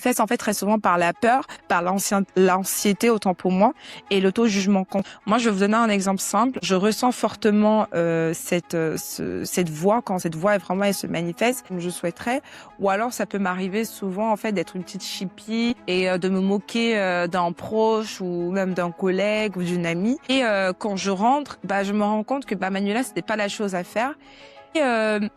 manifeste en fait très souvent par la peur, par l'anxiété autant pour moi et l'auto-jugement. Moi, je vais vous donner un exemple simple. Je ressens fortement cette voix quand cette voix elle se manifeste comme je souhaiterais, ou alors ça peut m'arriver souvent en fait d'être une petite chipie et de me moquer d'un proche ou même d'un collègue ou d'une amie. Et quand je rentre, je me rends compte que Manuela, c'était pas la chose à faire. Et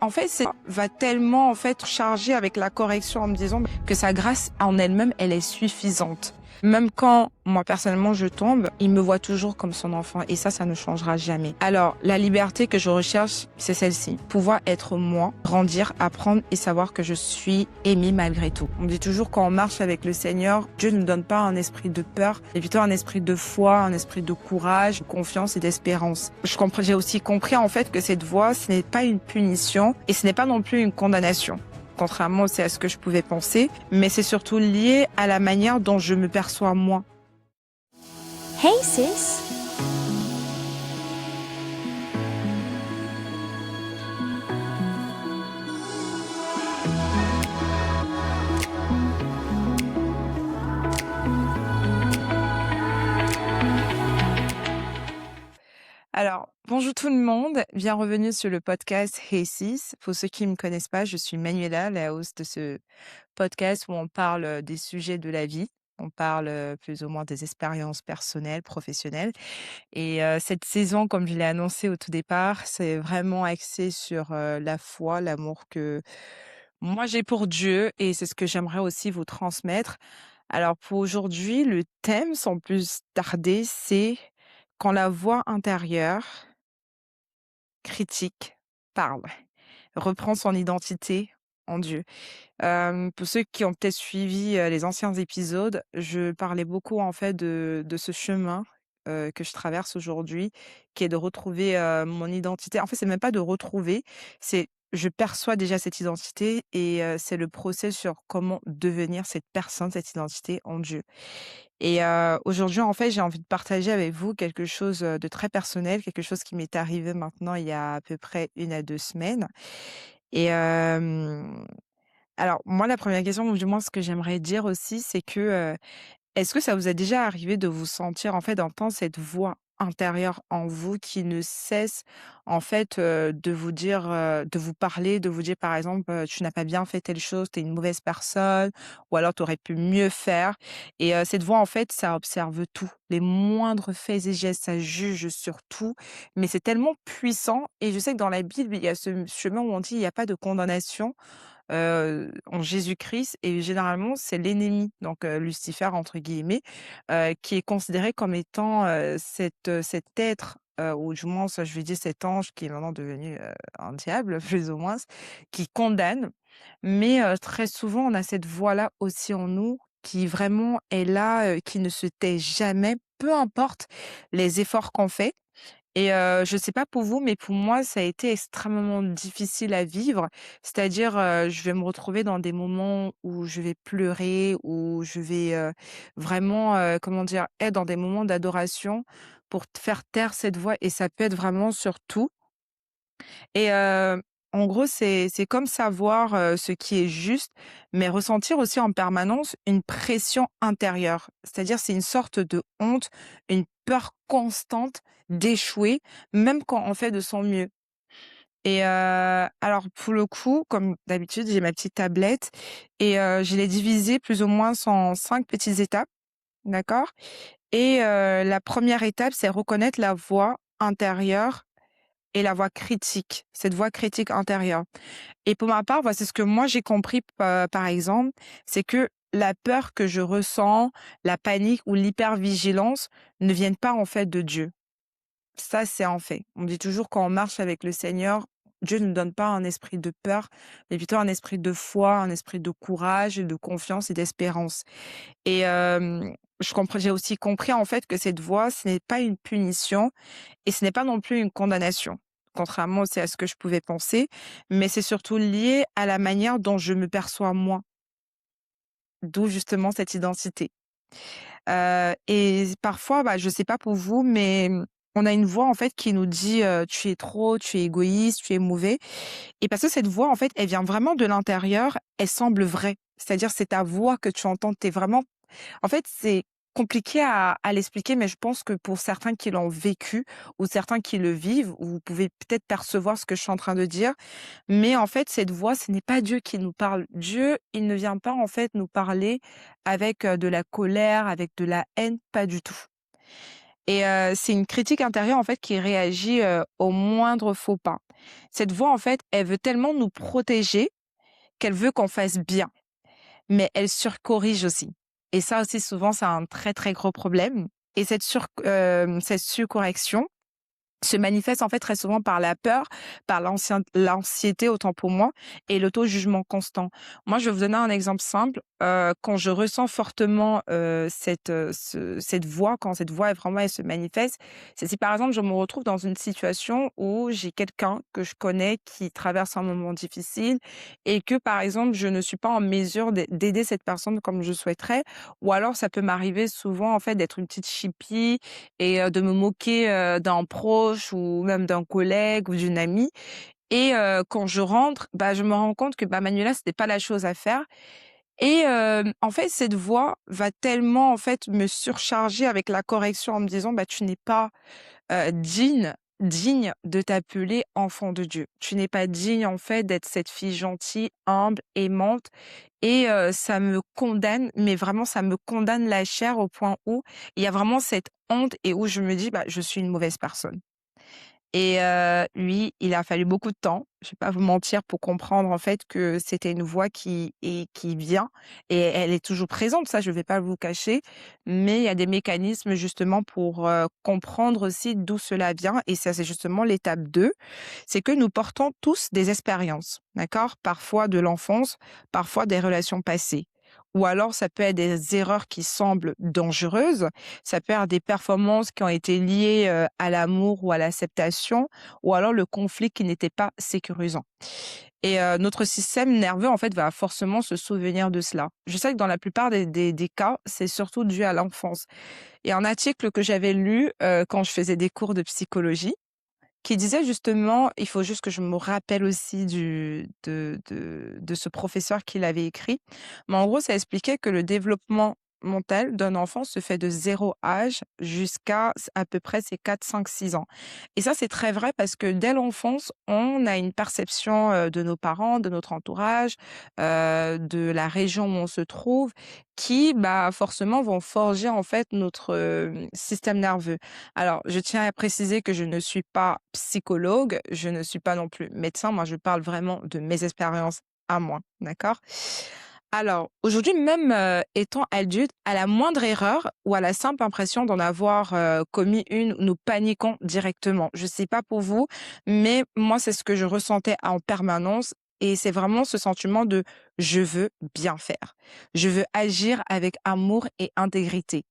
en fait, c'est va tellement en fait charger avec la correction en me disant que sa grâce en elle-même, elle est suffisante. Même quand moi personnellement je tombe, il me voit toujours comme son enfant et ça ne changera jamais. Alors la liberté que je recherche, c'est celle-ci. Pouvoir être moi, grandir, apprendre et savoir que je suis aimée malgré tout. On dit toujours quand on marche avec le Seigneur, Dieu ne nous donne pas un esprit de peur, mais plutôt un esprit de foi, un esprit de courage, de confiance et d'espérance. J'ai aussi compris en fait que cette voie, ce n'est pas une punition et ce n'est pas non plus une condamnation. Contrairement aussi à ce que je pouvais penser, mais c'est surtout lié à la manière dont je me perçois moi. Hey sis! Alors, bonjour tout le monde, bienvenue sur le podcast Hey Sis. Pour ceux qui ne me connaissent pas, je suis Manuela, la host de ce podcast où on parle des sujets de la vie. On parle plus ou moins des expériences personnelles, professionnelles. Et cette saison, comme je l'ai annoncé au tout départ, c'est vraiment axé sur la foi, l'amour que moi j'ai pour Dieu et c'est ce que j'aimerais aussi vous transmettre. Alors pour aujourd'hui, le thème, sans plus tarder, c'est quand la voix intérieure critique parle, reprend son identité en Dieu. Pour ceux qui ont peut-être suivi les anciens épisodes, je parlais beaucoup en fait de ce chemin que je traverse aujourd'hui, qui est de retrouver mon identité. En fait, c'est même pas de retrouver, c'est je perçois déjà cette identité et c'est le procès sur comment devenir cette personne, cette identité en Dieu. Et aujourd'hui, en fait, j'ai envie de partager avec vous quelque chose de très personnel, quelque chose qui m'est arrivé maintenant il y a à peu près 1 à 2 semaines. Et alors moi, la première question, ou du moins ce que j'aimerais dire aussi, c'est que, est-ce que ça vous est déjà arrivé de vous sentir, en fait, d'entendre cette voix intérieure en vous qui ne cesse, en fait, de vous dire, de vous parler, de vous dire, par exemple, «Tu n'as pas bien fait telle chose, tu es une mauvaise personne» ou alors «Tu aurais pu mieux faire» et cette voix, en fait, ça observe tout, les moindres faits et gestes, ça juge sur tout, mais c'est tellement puissant et je sais que dans la Bible, il y a ce chemin où on dit: «Il y a pas de condamnation» en Jésus-Christ et généralement, c'est «l'ennemi», donc «Lucifer» entre guillemets, qui est considéré comme étant, cet être, ou du moins ça je vais dire cet ange qui est maintenant devenu, un diable plus ou moins, qui condamne. Mais très souvent, on a cette voix-là aussi en nous qui vraiment est là, qui ne se tait jamais, peu importe les efforts qu'on fait. Et je sais pas pour vous, mais pour moi, ça a été extrêmement difficile à vivre. C'est-à-dire, je vais me retrouver dans des moments où je vais pleurer, où je vais, vraiment, comment dire? Être dans des moments d'adoration pour faire taire cette voix et ça peut être vraiment sur tout. Et en gros, c'est comme savoir, ce qui est juste, mais ressentir aussi en permanence une pression intérieure. C'est-à-dire, c'est une sorte de honte, une peur constante d'échouer, même quand on fait de son mieux. Et alors pour le coup, comme d'habitude, j'ai ma petite tablette et je l'ai divisée plus ou moins en 5 petites étapes, d'accord? Et la première étape, c'est reconnaître la voix intérieure et la voix critique, cette voix critique intérieure. Et pour ma part, voici ce que moi j'ai compris, par exemple, c'est que la peur que je ressens, la panique ou l'hypervigilance ne viennent pas en fait de Dieu. Ça, c'est un fait. On dit toujours quand on marche avec le Seigneur, Dieu ne nous donne pas un esprit de peur, mais plutôt un esprit de foi, un esprit de courage, de confiance et d'espérance. Et j'ai aussi compris en fait que cette voix, ce n'est pas une punition et ce n'est pas non plus une condamnation. Contrairement aussi à ce que je pouvais penser, mais c'est surtout lié à la manière dont je me perçois moi, d'où justement cette identité. Et parfois, je sais pas pour vous, mais on a une voix en fait qui nous dit, «Tu es trop, tu es égoïste, tu es mauvais» et parce que cette voix en fait, elle vient vraiment de l'intérieur, elle semble vraie. C'est-à-dire, c'est ta voix que tu entends. Tu vraiment en fait, c'est compliqué à l'expliquer, mais je pense que pour certains qui l'ont vécu ou certains qui le vivent, vous pouvez peut-être percevoir ce que je suis en train de dire. Mais en fait, cette voix, ce n'est pas Dieu qui nous parle. Dieu, il ne vient pas, en fait, nous parler avec, de la colère, avec de la haine, pas du tout. Et c'est une critique intérieure, en fait, qui réagit, au moindre faux pas. Cette voix, en fait, elle veut tellement nous protéger qu'elle veut qu'on fasse bien, mais elle surcorrige aussi. Et ça aussi, souvent, c'est un très, très gros problème. Et cette surcorrection, se manifeste en fait très souvent par la peur, par l'anxiété autant pour moi et l'auto-jugement constant. Moi, je vais vous donner un exemple simple, quand je ressens fortement, cette voix, quand cette voix vraiment elle se manifeste, c'est si par exemple je me retrouve dans une situation où j'ai quelqu'un que je connais qui traverse un moment difficile et que par exemple je ne suis pas en mesure d'aider cette personne comme je souhaiterais ou alors ça peut m'arriver souvent en fait d'être une petite chipie et de me moquer, d'un proche ou même d'un collègue ou d'une amie et quand je rentre, bah, je me rends compte que, bah, Manuela, c'était pas la chose à faire et en fait, cette voix va tellement, en fait, me surcharger avec la correction en me disant: «Bah, tu n'es pas, digne de t'appeler enfant de Dieu. Tu n'es pas digne, en fait, d'être cette fille gentille, humble, aimante» et ça me condamne, mais vraiment ça me condamne la chair au point où il y a vraiment cette honte et où je me dis: «Bah, je suis une mauvaise personne». Et lui, il a fallu beaucoup de temps, je vais pas vous mentir, pour comprendre en fait que c'était une voix qui vient et elle est toujours présente, ça je vais pas vous cacher, mais il y a des mécanismes justement pour, comprendre aussi d'où cela vient et ça c'est justement l'étape 2, c'est que nous portons tous des expériences, d'accord? Parfois de l'enfance, parfois des relations passées ou alors ça peut être des erreurs qui semblent dangereuses, ça peut être des performances qui ont été liées, à l'amour ou à l'acceptation ou alors le conflit qui n'était pas sécurisant et notre système nerveux, en fait, va forcément se souvenir de cela. Je sais que dans la plupart des cas, c'est surtout dû à l'enfance. Il y a un article que j'avais lu, quand je faisais des cours de psychologie qui disait justement il faut juste que je me rappelle aussi de ce professeur qui l'avait écrit. Mais en gros, ça expliquait que le développement mental d'un enfant se fait de 0 âge jusqu'à à peu près ses 4, 5, 6 ans. Et ça, c'est très vrai parce que dès l'enfance, on a une perception, de nos parents, de notre entourage, de la région où on se trouve qui, bah, forcément vont forger en fait notre, système nerveux. Alors, je tiens à préciser que je ne suis pas psychologue, je ne suis pas non plus médecin. Moi, je parle vraiment de mes expériences à moi, d'accord? Alors, aujourd'hui, même, étant adulte, à la moindre erreur ou à la simple impression d'en avoir, commis une, nous paniquons directement. Je sais pas pour vous, mais moi, c'est ce que je ressentais en permanence et c'est vraiment ce sentiment de: «Je veux bien faire. Je veux agir avec amour et intégrité».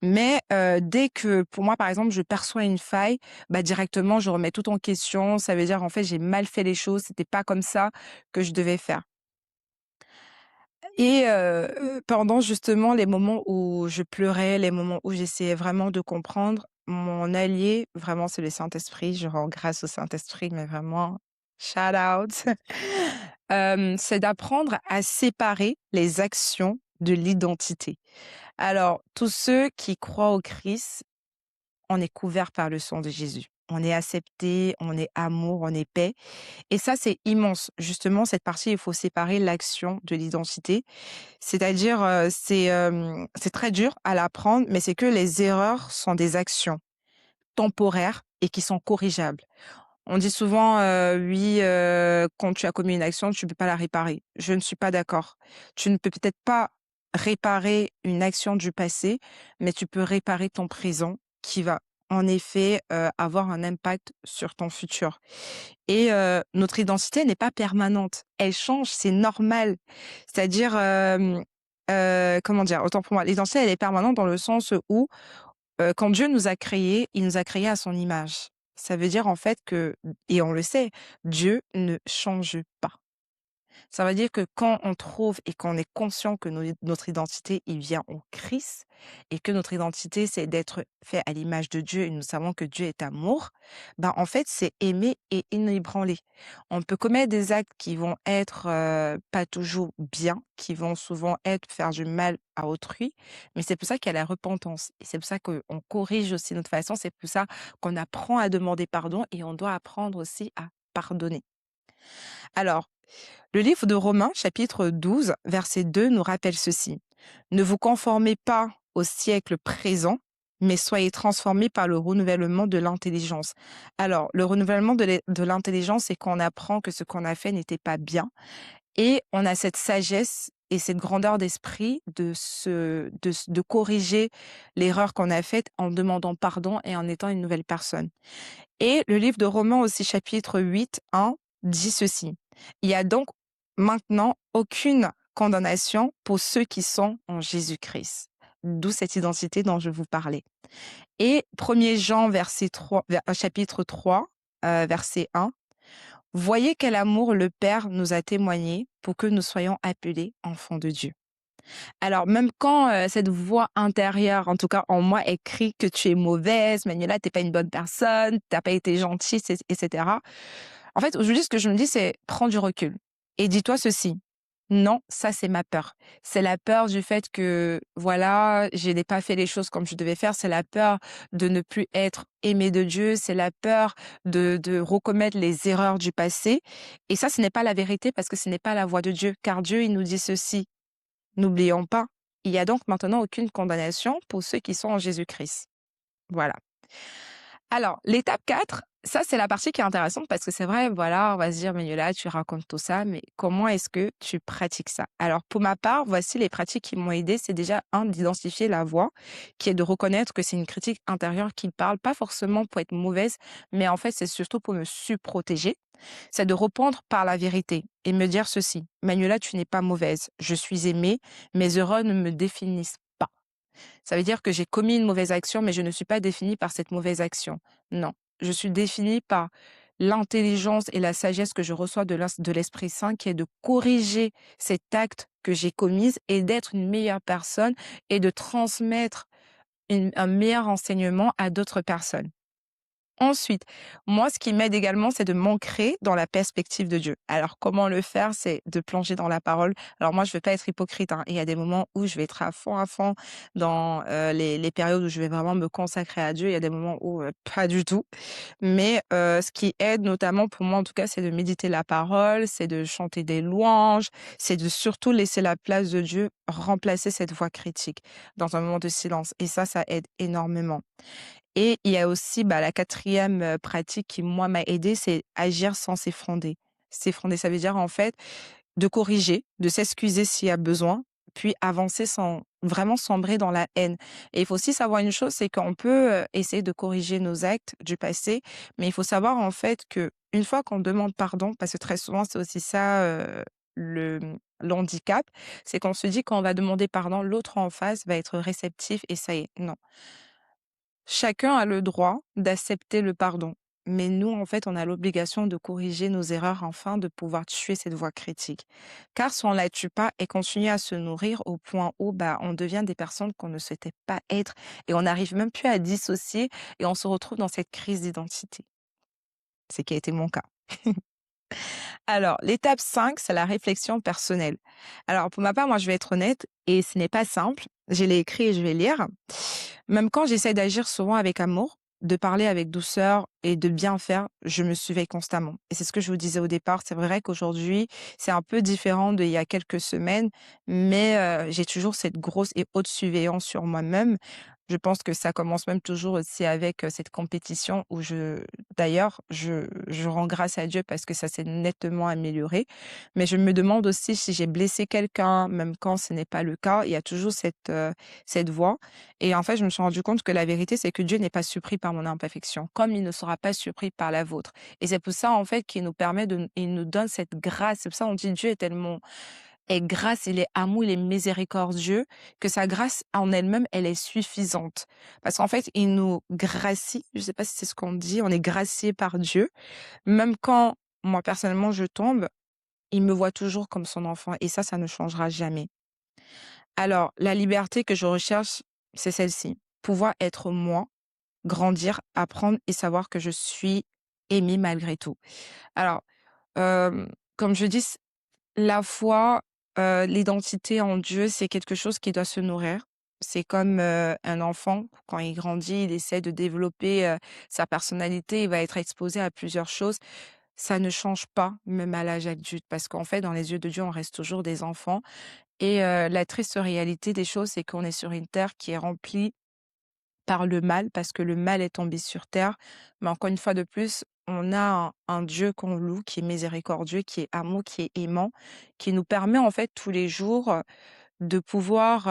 Mais, dès que pour moi, par exemple, je perçois une faille, bah, directement, je remets tout en question. Ça veut dire, en fait, j'ai mal fait les choses, c'était pas comme ça que je devais faire. Et pendant justement les moments où je pleurais, les moments où j'essayais vraiment de comprendre, mon allié, vraiment, c'est le Saint-Esprit. Je rends grâce au Saint-Esprit, mais vraiment shout out. C'est d'apprendre à séparer les actions de l'identité. Alors, tous ceux qui croient au Christ, on est couverts par le sang de Jésus. On est accepté, on est amour, on est paix et ça, c'est immense. Justement, cette partie, il faut séparer l'action de l'identité. C'est-à-dire, c'est très dur à l'apprendre, mais c'est que les erreurs sont des actions temporaires et qui sont corrigeables. On dit souvent, «Oui, quand tu as commis une action, tu ne peux pas la réparer». Je ne suis pas d'accord. Tu ne peux peut-être pas réparer une action du passé, mais tu peux réparer ton présent qui va en effet, avoir un impact sur ton futur et notre identité n'est pas permanente. Elle change, c'est normal. C'est-à-dire, comment dire? Autant pour moi, l'identité, elle est permanente dans le sens où quand Dieu nous a créés, il nous a créés à son image. Ça veut dire en fait que et on le sait, Dieu ne change pas. Ça veut dire que quand on trouve et qu'on est conscient que notre identité, il vient en Christ et que notre identité, c'est d'être fait à l'image de Dieu et nous savons que Dieu est amour, ben, en fait, c'est aimer et inébranler. On peut commettre des actes qui vont être pas toujours bien, qui vont souvent être faire du mal à autrui, mais c'est pour ça qu'il y a la repentance. Et c'est pour ça qu'on corrige aussi notre façon, c'est pour ça qu'on apprend à demander pardon et on doit apprendre aussi à pardonner. Alors, le livre de Romains, chapitre 12, verset 2, nous rappelle ceci. Ne vous conformez pas au siècle présent, mais soyez transformés par le renouvellement de l'intelligence. Alors, le renouvellement de l'intelligence, c'est qu'on apprend que ce qu'on a fait n'était pas bien et on a cette sagesse et cette grandeur d'esprit de corriger l'erreur qu'on a faite en demandant pardon et en étant une nouvelle personne. Et le livre de Romains aussi, chapitre 8, 1, dit ceci. Il y a donc maintenant aucune condamnation pour ceux qui sont en Jésus-Christ. D'où cette identité dont je vous parlais. Et 1er Jean, chapitre 3, verset 1. Voyez quel amour le Père nous a témoigné pour que nous soyons appelés enfants de Dieu. Alors, même quand cette voix intérieure, en tout cas en moi, écrit que tu es mauvaise, Manuela, t'es pas une bonne personne, t'as pas été gentille, etc. En fait, aujourd'hui, ce que je me dis, c'est prends du recul et dis-toi ceci. Non, ça, c'est ma peur. C'est la peur du fait que, voilà, je n'ai pas fait les choses comme je devais faire. C'est la peur de ne plus être aimé de Dieu. C'est la peur de recommettre les erreurs du passé. Et ça, ce n'est pas la vérité parce que ce n'est pas la voix de Dieu. Car Dieu, il nous dit ceci. N'oublions pas, il y a donc maintenant aucune condamnation pour ceux qui sont en Jésus-Christ. Voilà. Alors, l'étape 4, ça, c'est la partie qui est intéressante parce que c'est vrai, voilà, on va se dire, mais là, tu racontes tout ça, mais comment est-ce que tu pratiques ça? Alors, pour ma part, voici les pratiques qui m'ont aidé. C'est déjà, un, d'identifier la voix, qui est de reconnaître que c'est une critique intérieure qui parle, pas forcément pour être mauvaise, mais en fait, c'est surtout pour me protéger. C'est de répondre par la vérité et me dire ceci. Manuela, tu n'es pas mauvaise. Je suis aimée. Mes erreurs ne me définissent pas. Ça veut dire que j'ai commis une mauvaise action, mais je ne suis pas définie par cette mauvaise action. Non, je suis définie par l'intelligence et la sagesse que je reçois de l'Esprit Saint, qui est de corriger cet acte que j'ai commis et d'être une meilleure personne et de transmettre un meilleur enseignement à d'autres personnes. Ensuite, moi, ce qui m'aide également, c'est de m'ancrer dans la perspective de Dieu. Alors, comment le faire? C'est de plonger dans la parole. Alors moi, je ne veux pas être hypocrite, hein. Il y a des moments où je vais être à fond dans les périodes où je vais vraiment me consacrer à Dieu. Il y a des moments où pas du tout. Mais ce qui aide notamment pour moi, en tout cas, c'est de méditer la parole, c'est de chanter des louanges, c'est de surtout laisser la place de Dieu remplacer cette voix critique dans un moment de silence. Et ça aide énormément. Et il y a aussi, bah, la quatrième pratique qui, moi, m'a aidée, c'est agir sans s'effronter. S'effronter, ça veut dire, en fait, de corriger, de s'excuser s'il y a besoin, puis avancer sans vraiment sombrer dans la haine. Et il faut aussi savoir une chose, c'est qu'on peut, essayer de corriger nos actes du passé, mais il faut savoir, en fait, que une fois qu'on demande pardon, parce que très souvent, c'est aussi ça, le handicap, c'est qu'on se dit quand on va demander pardon, l'autre en face va être réceptif et ça y est. Non. Chacun a le droit d'accepter le pardon, mais nous, en fait, on a l'obligation de corriger nos erreurs afin de pouvoir tuer cette voix critique. Car si on la tue pas et continue à se nourrir au point où bah, on devient des personnes qu'on ne souhaitait pas être et on n'arrive même plus à dissocier et on se retrouve dans cette crise d'identité. C'est qui a été mon cas. Alors, l'étape 5, c'est la réflexion personnelle. Alors, pour ma part, moi, je vais être honnête et ce n'est pas simple. Je l'ai écrit et je vais lire. Même quand j'essaie d'agir souvent avec amour, de parler avec douceur et de bien faire, je me surveille constamment. Et c'est ce que je vous disais au départ. C'est vrai qu'aujourd'hui, c'est un peu différent d'il y a quelques semaines, mais j'ai toujours cette grosse et haute surveillance sur moi-même. Je pense que ça commence même toujours aussi avec cette compétition où d'ailleurs, je rends grâce à Dieu parce que ça s'est nettement amélioré. Mais je me demande aussi si j'ai blessé quelqu'un, même quand ce n'est pas le cas. Il y a toujours cette voix. Et en fait, je me suis rendu compte que la vérité, c'est que Dieu n'est pas surpris par mon imperfection, comme il ne sera pas surpris par la vôtre. Et c'est pour ça, en fait, qu'il nous permet il nous donne cette grâce. C'est pour ça qu'on dit Dieu est grâce, il est amour, il est miséricordieux, que sa grâce en elle-même, elle est suffisante. Parce qu'en fait, il nous gracie, je sais pas si c'est ce qu'on dit, on est gracié par Dieu. Même quand, moi, personnellement, je tombe, il me voit toujours comme son enfant et ça ne changera jamais. Alors, la liberté que je recherche, c'est celle-ci. Pouvoir être moi, grandir, apprendre et savoir que je suis aimée malgré tout. Alors, hem, comme je dis, la foi, l'identité en Dieu, c'est quelque chose qui doit se nourrir. C'est comme, un enfant, quand il grandit, il essaie de développer, sa personnalité, il va être exposé à plusieurs choses. Ça ne change pas, même à l'âge adulte, parce qu'en fait, dans les yeux de Dieu, on reste toujours des enfants et la triste réalité des choses, c'est qu'on est sur une terre qui est remplie par le mal, parce que le mal est tombé sur terre. Mais encore une fois de plus, on a un Dieu qu'on loue, qui est miséricordieux, qui est amour, qui est aimant, qui nous permet en fait tous les jours, de pouvoir,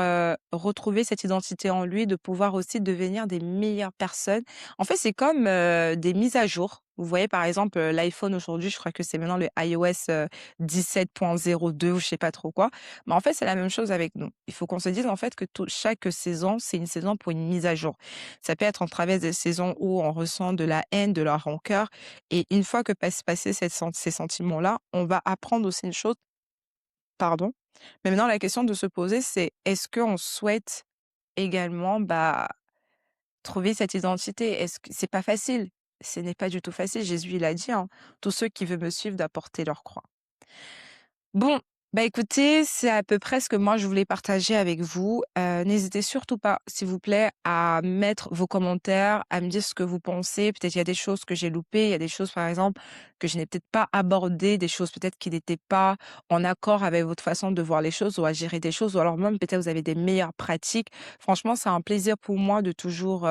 retrouver cette identité en lui, de pouvoir aussi devenir des meilleures personnes. En fait, c'est comme, des mises à jour. Vous voyez, par exemple, l'iPhone aujourd'hui, je crois que c'est maintenant le iOS, 17.02 ou je sais pas trop quoi. Mais en fait, c'est la même chose avec nous. Il faut qu'on se dise, en fait, que chaque saison, c'est une saison pour une mise à jour. Ça peut être en travers des saisons où on ressent de la haine, de la rancœur et une fois que passé ces sentiments-là, on va apprendre aussi une chose. Pardon. Mais maintenant la question de se poser, c'est est-ce qu'on souhaite également, trouver cette identité? Est-ce que c'est pas facile? Ce n'est pas du tout facile. Jésus, il a dit, hein: «Tous ceux qui veulent me suivre doivent porter leur croix». Bon, écoutez, c'est à peu près ce que moi je voulais partager avec vous. N'hésitez surtout pas, s'il vous plaît, à mettre vos commentaires, à me dire ce que vous pensez. Peut-être il y a des choses que j'ai loupées, il y a des choses, par exemple, que je n'ai peut-être pas abordées, des choses peut-être qui n'étaient pas en accord avec votre façon de voir les choses ou à gérer des choses, ou alors même peut-être vous avez des meilleures pratiques. Franchement, c'est un plaisir pour moi de toujours,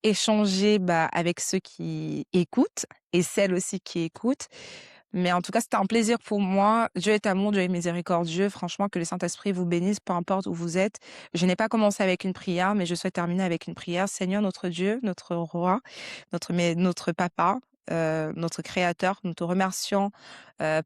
échanger, avec ceux qui écoutent et celles aussi qui écoutent. Mais en tout cas, c'était un plaisir pour moi. Dieu est amour, Dieu est miséricordieux. Franchement, que le Saint-Esprit vous bénisse, peu importe où vous êtes. Je n'ai pas commencé avec une prière, mais je souhaite terminer avec une prière. Seigneur, notre Dieu, notre roi, notre papa, notre créateur, nous te remercions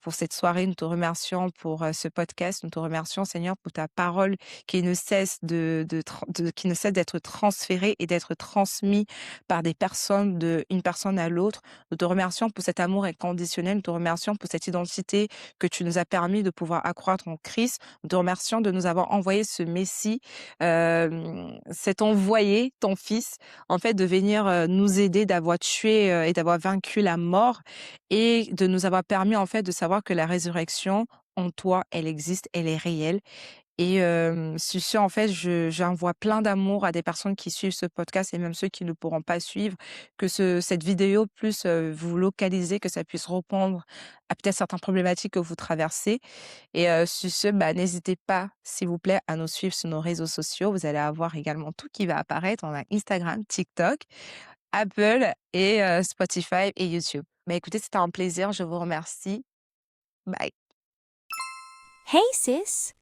pour cette soirée. Nous te remercions pour ce podcast. Nous te remercions, Seigneur, pour ta parole qui ne cesse qui ne cesse d'être transférée et d'être transmise par des personnes, d'une personne à l'autre. Nous te remercions pour cet amour inconditionnel. Nous te remercions pour cette identité que tu nous as permis de pouvoir accroître en Christ. Nous te remercions de nous avoir envoyé ce Messie, cet envoyé, ton Fils, en fait, de venir nous aider, d'avoir tué et d'avoir vaincu la mort et de nous avoir permis, en fait, de savoir que la résurrection, en toi, elle existe, elle est réelle et sur ce, en fait, j'envoie plein d'amour à des personnes qui suivent ce podcast et même ceux qui ne pourront pas suivre, que cette vidéo puisse, vous localiser, que ça puisse répondre à peut-être certaines problématiques que vous traversez et sur ce, n'hésitez pas, s'il vous plaît, à nous suivre sur nos réseaux sociaux. Vous allez avoir également tout qui va apparaître. On a Instagram, TikTok, Apple et Spotify et YouTube. Écoutez, c'était un plaisir. Je vous remercie. Bye. Hey, sis.